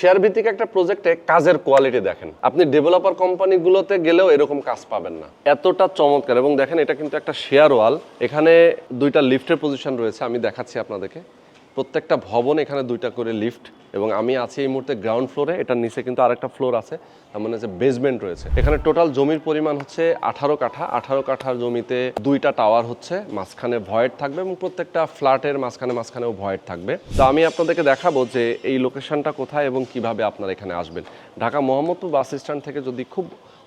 Share ভিত্তিক একটা প্রজেক্টে কাজের কোয়ালিটি দেখেন, আপনি ডেভেলপার কোম্পানিগুলোতে গেলেও এরকম কাজ পাবেন না, এতটা চমৎকার। এবং দেখেন এটা কিন্তু একটা শেয়ার ওয়াল, এখানে দুইটা লিফটের পজিশন রয়েছে, আমি দেখাচ্ছি আপনাদেরকে। প্রত্যেকটা ভবন এখানে দুইটা করে লিফট, এবং আমি আছি এই মুহূর্তে গ্রাউন্ড ফ্লোরে, এটার নিচে কিন্তু আরেকটা ফ্লোর আছে, তার মানে যে বেসমেন্ট রয়েছে। এখানে টোটাল জমির পরিমাণ হচ্ছে 18 কাঠা। 18 কাঠার জমিতে দুইটা টাওয়ার হচ্ছে, মাঝখানে ভয়েড থাকবে এবং প্রত্যেকটা ফ্ল্যাটের মাঝখানেও ভয়েড থাকবে। তো আমি আপনাদেরকে দেখাবো যে এই লোকেশনটা কোথায় এবং কিভাবে আপনারা এখানে আসবেন। ঢাকা মোহাম্মদপুর বাস স্ট্যান্ড থেকে যদি খুব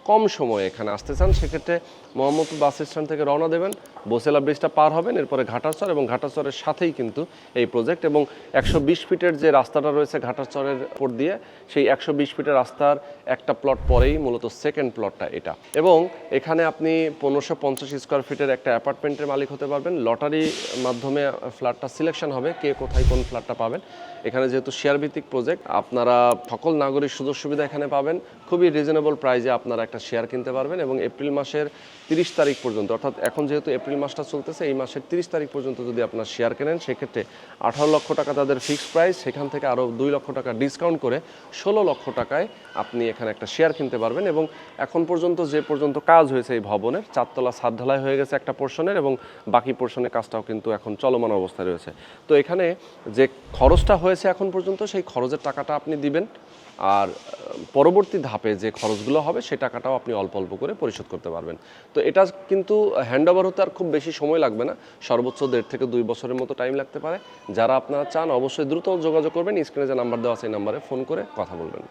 কম সময়ে এখানে আসতে চান, সেক্ষেত্রে মোহাম্মদপুর বাস স্ট্যান্ড থেকে রওনা দেবেন, বসেলা ব্রিজটা পার হবেন, এরপরে ঘাটারচর, এবং ঘাটারচরের সাথেই কিন্তু এই প্রজেক্ট। এবং 120 ফিটের যে রাস্তাটা রয়েছে ঘাটারচরের উপর দিয়ে, সেই 120 ফিটের রাস্তার একটা প্লট পরেই মূলত সেকেন্ড প্লটটা এটা। এবং এখানে আপনি 1550 স্কোয়ার ফিটের একটা অ্যাপার্টমেন্টের মালিক হতে পারবেন। লটারি মাধ্যমে ফ্ল্যাটটা সিলেকশন হবে, কে কোথায় কোন ফ্ল্যাটটা পাবেন। এখানে যেহেতু শেয়ার ভিত্তিক প্রজেক্ট, আপনারা সকল নাগরিক সুযোগ সুবিধা এখানে পাবেন। খুবই রিজনেবল প্রাইসে আপনারা একটা শেয়ার কিনতে পারবেন। এবং এপ্রিল মাসের 30 তারিখ পর্যন্ত, অর্থাৎ এখন যেহেতু এপ্রিল মাসটা চলতেছে, এই মাসের 30 তারিখ পর্যন্ত যদি আপনার শেয়ার কেনেন, সেক্ষেত্রে 18 লক্ষ টাকা তাদের ফিক্সড প্রাইস, সেখান থেকে আরও 2 লক্ষ টাকা ডিসকাউন্ট করে 16 লক্ষ টাকায় আপনি এখানে একটা শেয়ার কিনতে পারবেন। এবং এখন পর্যন্ত যে পর্যন্ত কাজ হয়েছে এই ভবনের, 4 তলা ছাদ ঢালাই হয়ে গেছে একটা পোর্শনের, এবং বাকি পোর্শনের কাজটাও কিন্তু এখন চলমান অবস্থায় রয়েছে। তো এখানে যে খরচটা হয়েছে এখন পর্যন্ত, সেই খরচের টাকাটা আপনি দিবেন, আর পরবর্তী ধাপে যে খরচগুলো হবে সেই টাকাটাও আপনি অল্প অল্প করে পরিশোধ করতে পারবেন। তো এটা কিন্তু হ্যান্ড ওভার হতে আর খুব বেশি সময় লাগবে না, সর্বোচ্চ 1.5 থেকে 2 বছরের মতো টাইম লাগতে পারে। যারা আপনারা চান অবশ্যই দ্রুত যোগাযোগ করবেন, স্ক্রিনে যে নাম্বার দেওয়া আছে এই নাম্বারে ফোন করে কথা বলবেন।